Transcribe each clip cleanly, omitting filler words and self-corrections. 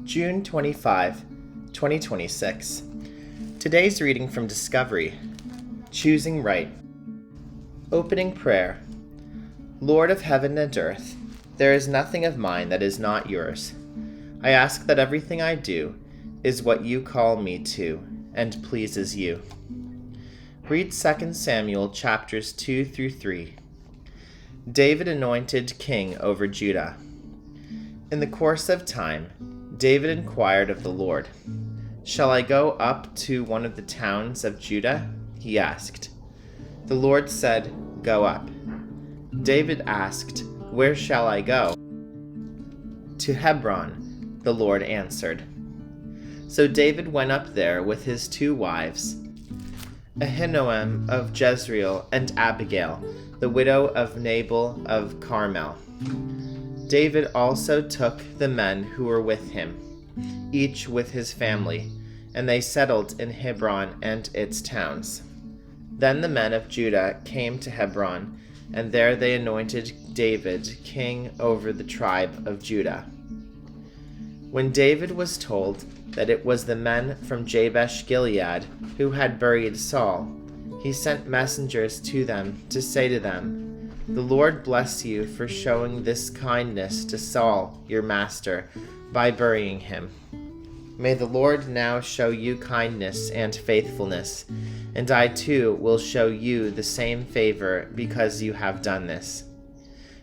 June 25, 2026. Today's reading from Discovery, Choosing Right. Opening Prayer. Lord of heaven and earth, there is nothing of mine that is not yours. I ask that everything I do is what you call me to and pleases you. Read 2 Samuel chapters 2 through 3. David anointed king over Judah. In the course of time, David inquired of the Lord, "Shall I go up to one of the towns of Judah?" he asked. The Lord said, "Go up." David asked, "Where shall I go?" "To Hebron," the Lord answered. So David went up there with his 2 wives, Ahinoam of Jezreel and Abigail, the widow of Nabal of Carmel. David also took the men who were with him, each with his family, and they settled in Hebron and its towns. Then the men of Judah came to Hebron, and there they anointed David king over the tribe of Judah. When David was told that it was the men from Jabesh Gilead who had buried Saul, he sent messengers to them to say to them, "The Lord bless you for showing this kindness to Saul, your master, by burying him. May the Lord now show you kindness and faithfulness, and I too will show you the same favor because you have done this.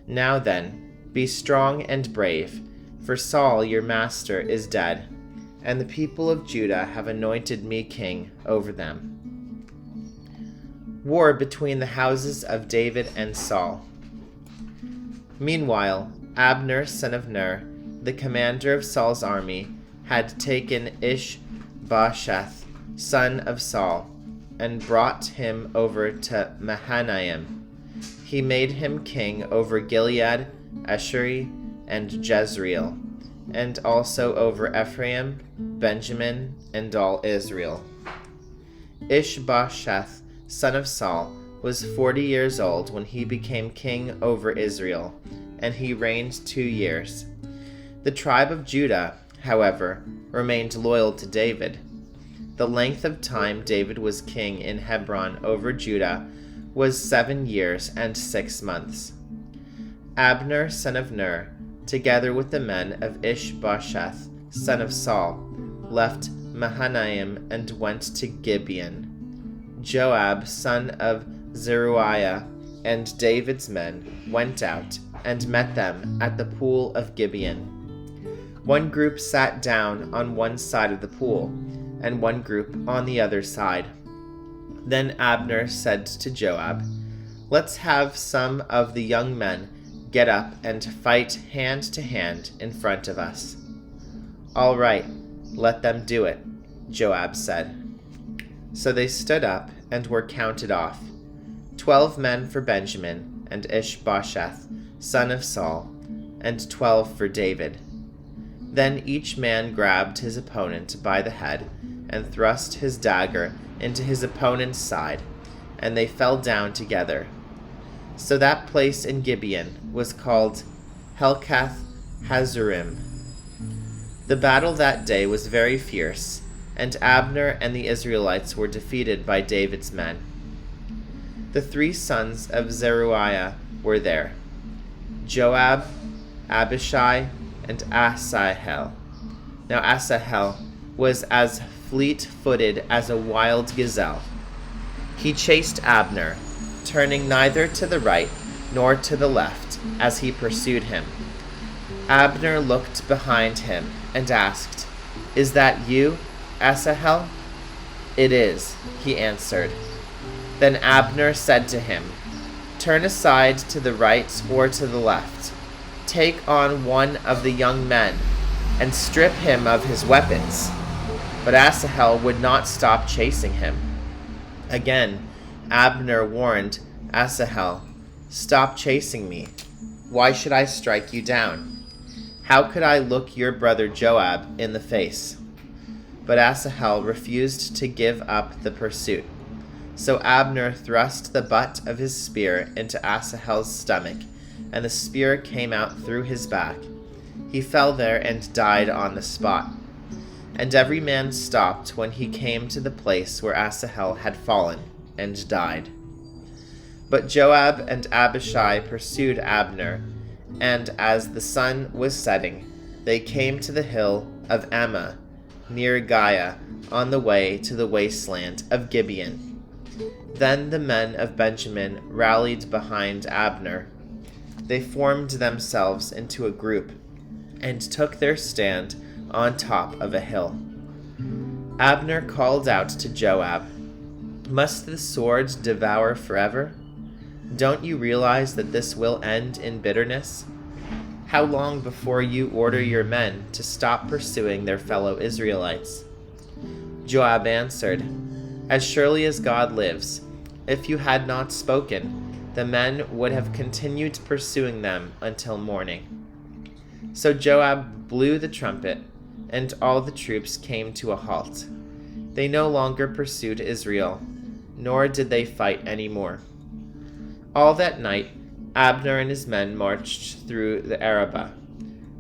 Now then, be strong and brave, for Saul, your master, is dead, and the people of Judah have anointed me king over them." War between the houses of David and Saul. Meanwhile, Abner, son of Ner, the commander of Saul's army, had taken Ish-bosheth, son of Saul, and brought him over to Mahanaim. He made him king over Gilead, Ashuri, and Jezreel, and also over Ephraim, Benjamin, and all Israel. Ish-bosheth, son of Saul, was 40 years old when he became king over Israel, and he reigned 2 years. The tribe of Judah, however, remained loyal to David. The length of time David was king in Hebron over Judah was 7 years and 6 months. Abner, son of Ner, together with the men of Ish-bosheth, son of Saul, left Mahanaim and went to Gibeon. Joab, son of Zeruiah, and David's men went out and met them at the pool of Gibeon. One group sat down on one side of the pool, and one group on the other side. Then Abner said to Joab, "Let's have some of the young men get up and fight hand to hand in front of us." "All right, let them do it," Joab said. So they stood up and were counted off, 12 men for Benjamin and Ish-bosheth, son of Saul, and 12 for David. Then each man grabbed his opponent by the head and thrust his dagger into his opponent's side, and they fell down together. So that place in Gibeon was called Helkath Hazurim. The battle that day was very fierce, and Abner and the Israelites were defeated by David's men. The 3 sons of Zeruiah were there: Joab, Abishai, and Asahel. Now Asahel was as fleet-footed as a wild gazelle. He chased Abner, turning neither to the right nor to the left as he pursued him. Abner looked behind him and asked, "Is that you, Asahel?" "It is," he answered. Then Abner said to him, "Turn aside to the right or to the left. Take on one of the young men and strip him of his weapons." But Asahel would not stop chasing him. Again, Abner warned Asahel, "Stop chasing me. Why should I strike you down? How could I look your brother Joab in the face?" But Asahel refused to give up the pursuit. So Abner thrust the butt of his spear into Asahel's stomach, and the spear came out through his back. he fell there and died on the spot. And every man stopped when he came to the place where Asahel had fallen, and died. But Joab and Abishai pursued Abner, and as the sun was setting, they came to the hill of Ammah, near Giah, on the way to the wasteland of Gibeon. Then the men of Benjamin rallied behind Abner. They formed themselves into a group, and took their stand on top of a hill. Abner called out to Joab, "Must the sword devour forever? Don't you realize that this will end in bitterness? How long before you order your men to stop pursuing their fellow Israelites?" Joab answered, "As surely as God lives, if you had not spoken, the men would have continued pursuing them until morning." So Joab blew the trumpet, and all the troops came to a halt. They no longer pursued Israel, nor did they fight any more. All that night, Abner and his men marched through the Arabah.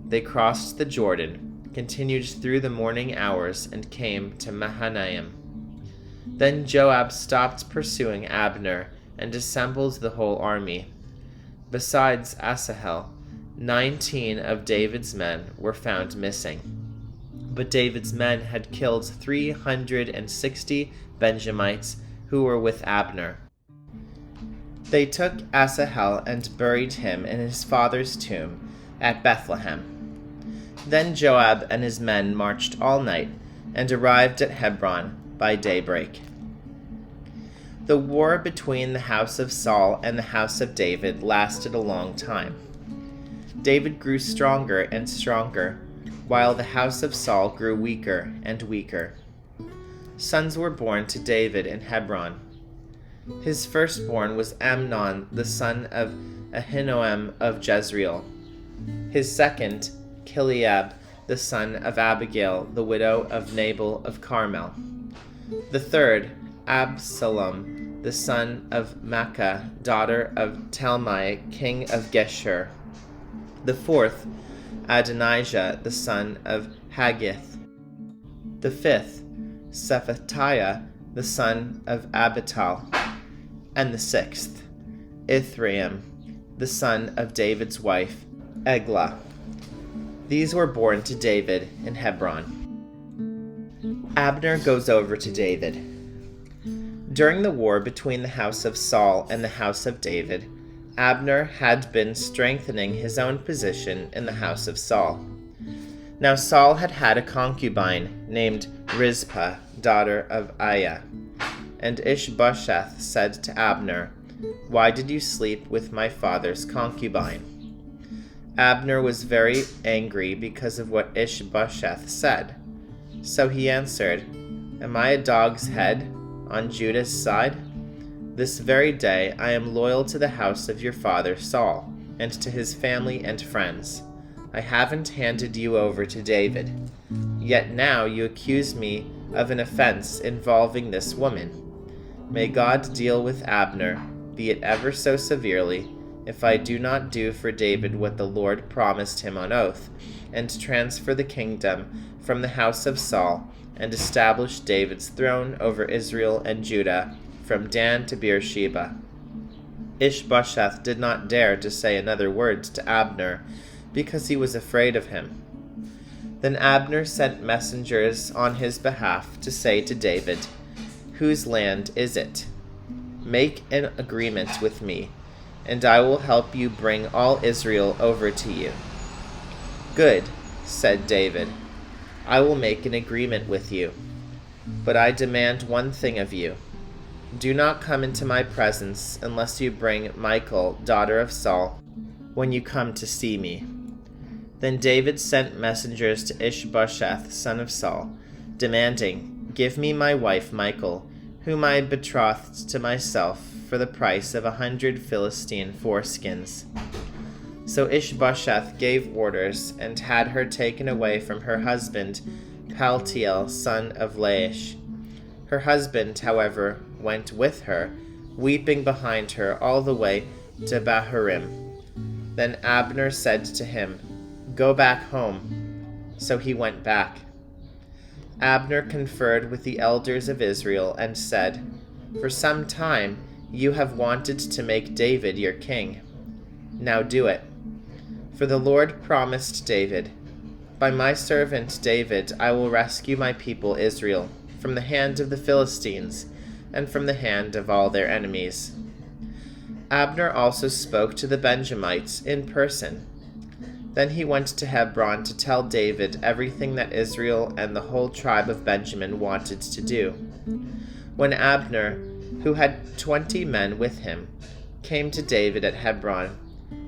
They crossed the Jordan, continued through the morning hours, and came to Mahanaim. Then Joab stopped pursuing Abner and assembled the whole army. Besides Asahel, 19 of David's men were found missing. But David's men had killed 360 Benjamites who were with Abner. They took Asahel and buried him in his father's tomb at Bethlehem. Then Joab and his men marched all night and arrived at Hebron by daybreak. The war between the house of Saul and the house of David lasted a long time. David grew stronger and stronger, while the house of Saul grew weaker and weaker. Sons were born to David in Hebron. His firstborn was Amnon, the son of Ahinoam of Jezreel. His second, Chileab, the son of Abigail, the widow of Nabal of Carmel. The third, Absalom, the son of Maacah, daughter of Talmai, king of Geshur. The fourth, Adonijah, the son of Haggith. The fifth, Shephatiah, the son of Abital. And the sixth, Ithream, the son of David's wife, Eglah. These were born to David in Hebron. Abner goes over to David. During the war between the house of Saul and the house of David, Abner had been strengthening his own position in the house of Saul. Now Saul had had a concubine named Rizpah, daughter of Aiah. And Ishbosheth said to Abner, "Why did you sleep with my father's concubine?" Abner was very angry because of what Ishbosheth said. So he answered, "Am I a dog's head on Judah's side? This very day I am loyal to the house of your father Saul, and to his family and friends. I haven't handed you over to David. Yet now you accuse me of an offense involving this woman. May God deal with Abner, be it ever so severely, if I do not do for David what the Lord promised him on oath, and transfer the kingdom from the house of Saul, and establish David's throne over Israel and Judah, from Dan to Beersheba." Ishbosheth did not dare to say another word to Abner, because he was afraid of him. Then Abner sent messengers on his behalf to say to David, "Whose land is it? Make an agreement with me, and I will help you bring all Israel over to you." "Good," said David. "I will make an agreement with you. But I demand one thing of you. Do not come into my presence unless you bring Michal, daughter of Saul, when you come to see me." Then David sent messengers to Ishbosheth, son of Saul, demanding, "Give me my wife Michal, whom I betrothed to myself for the price of 100 Philistine foreskins." So Ishbosheth gave orders and had her taken away from her husband, Paltiel, son of Laish. Her husband, however, went with her, weeping behind her all the way to Bahurim. Then Abner said to him, "Go back home." So he went back. Abner conferred with the elders of Israel and said, "For some time you have wanted to make David your king. Now do it. For the Lord promised David, 'By my servant David I will rescue my people Israel from the hand of the Philistines and from the hand of all their enemies.'" Abner also spoke to the Benjamites in person. Then he went to Hebron to tell David everything that Israel and the whole tribe of Benjamin wanted to do. When Abner, who had 20 men with him, came to David at Hebron,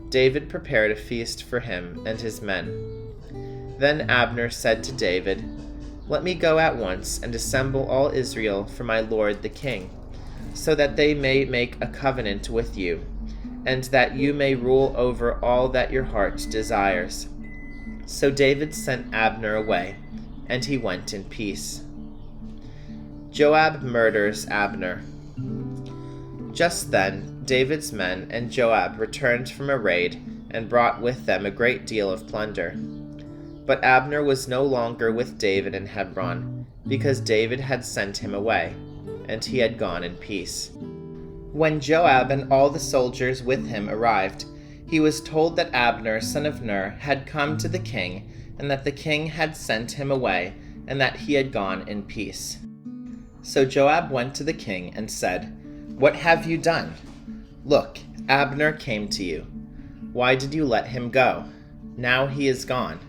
David prepared a feast for him and his men. Then Abner said to David, "Let me go at once and assemble all Israel for my lord the king, so that they may make a covenant with you, and that you may rule over all that your heart desires." So David sent Abner away, and he went in peace. Joab murders Abner. Just then David's men and Joab returned from a raid and brought with them a great deal of plunder. But Abner was no longer with David in Hebron, because David had sent him away, and he had gone in peace. When Joab and all the soldiers with him arrived, he was told that Abner, son of Ner, had come to the king, and that the king had sent him away, and that he had gone in peace. So Joab went to the king and said, "What have you done? Look, Abner came to you. Why did you let him go? Now he is gone.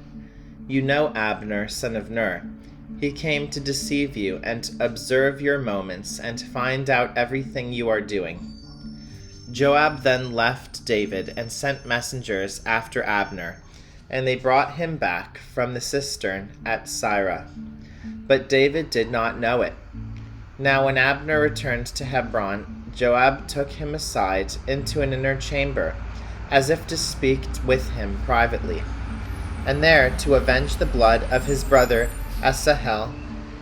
You know Abner, son of Ner. He came to deceive you and observe your moments and find out everything you are doing." Joab then left David and sent messengers after Abner, and they brought him back from the cistern at Sirah. But David did not know it. Now when Abner returned to Hebron, Joab took him aside into an inner chamber, as if to speak with him privately. And there, to avenge the blood of his brother Asahel,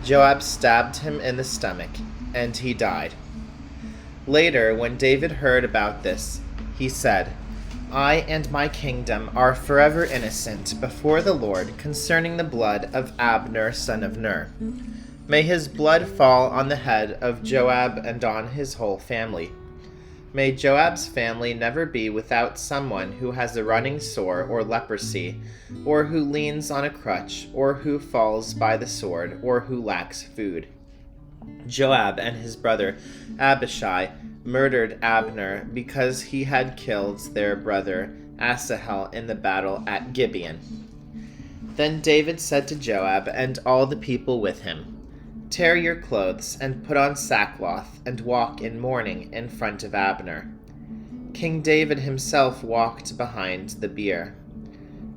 Joab stabbed him in the stomach, and he died. Later, when David heard about this, he said, "I and my kingdom are forever innocent before the Lord concerning the blood of Abner son of Ner. May his blood fall on the head of Joab and on his whole family. May Joab's family never be without someone who has a running sore or leprosy, or who leans on a crutch, or who falls by the sword, or who lacks food." Joab and his brother Abishai murdered Abner because he had killed their brother Asahel in the battle at Gibeon. Then David said to Joab and all the people with him, "Tear your clothes and put on sackcloth and walk in mourning in front of Abner." King David himself walked behind the bier.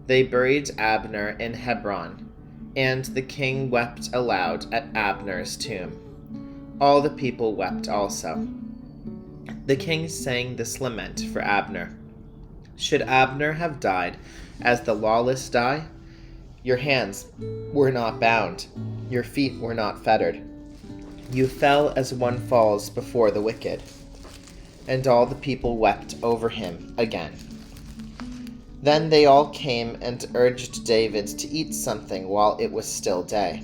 They buried Abner in Hebron, and the king wept aloud at Abner's tomb. All the people wept also. The king sang this lament for Abner. "Should Abner have died as the lawless die? Your hands were not bound, your feet were not fettered. You fell as one falls before the wicked." And all the people wept over him again. Then they all came and urged David to eat something while it was still day.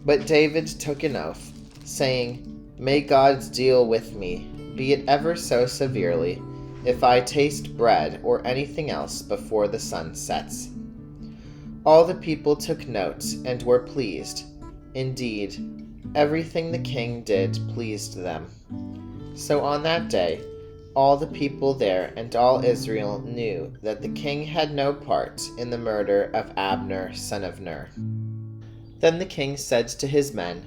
But David took an oath, saying, "May God deal with me, be it ever so severely, if I taste bread or anything else before the sun sets." All the people took note and were pleased. Indeed, everything the king did pleased them. So on that day, all the people there and all Israel knew that the king had no part in the murder of Abner, son of Ner. Then the king said to his men,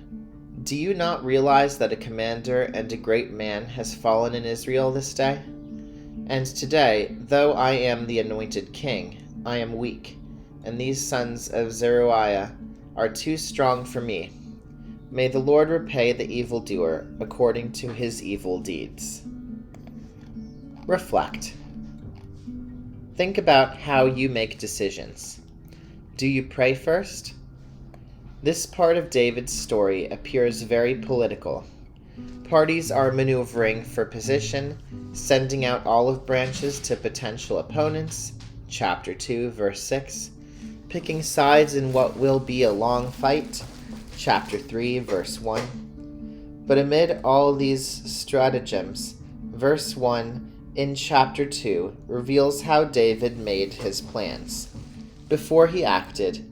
"Do you not realize that a commander and a great man has fallen in Israel this day? And today, though I am the anointed king, I am weak, and these sons of Zeruiah are too strong for me. May the Lord repay the evildoer according to his evil deeds." Reflect. Think about how you make decisions. Do you pray first? This part of David's story appears very political. Parties are maneuvering for position, sending out olive branches to potential opponents, chapter 2, verse 6, picking sides in what will be a long fight. Chapter 3, verse 1. But amid all these stratagems, verse 1 in chapter 2 reveals how David made his plans. Before he acted,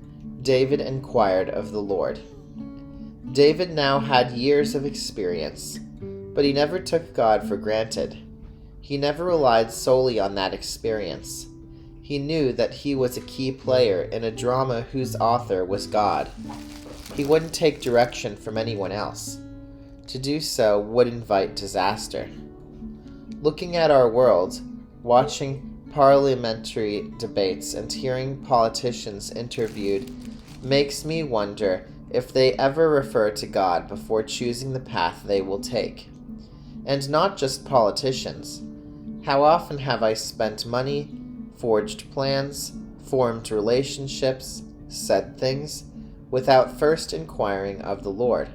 David inquired of the Lord. David now had years of experience, but he never took God for granted. He never relied solely on that experience. He knew that he was a key player in a drama whose author was God. He wouldn't take direction from anyone else. To do so would invite disaster. Looking at our world, watching parliamentary debates and hearing politicians interviewed makes me wonder if they ever refer to God before choosing the path they will take. And not just politicians. How often have I spent money, forged plans, formed relationships, said things, without first inquiring of the Lord?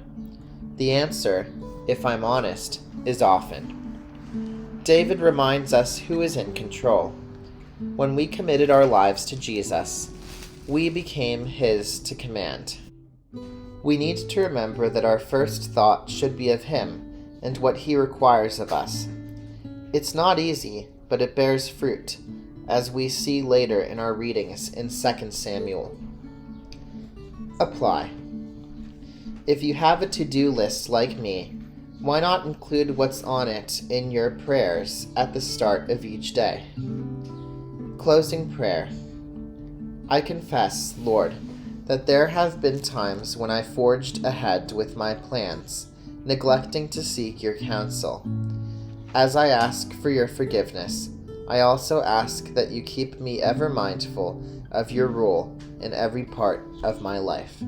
The answer, if I'm honest, is often. David reminds us who is in control. When we committed our lives to Jesus, we became his to command. We need to remember that our first thought should be of him and what he requires of us. It's not easy, but it bears fruit, as we see later in our readings in 2 Samuel. Apply. If you have a to-do list like me, why not include what's on it in your prayers at the start of each day? Closing prayer. I confess, Lord, that there have been times when I forged ahead with my plans, neglecting to seek your counsel. As I ask for your forgiveness, I also ask that you keep me ever mindful of your rule in every part of my life.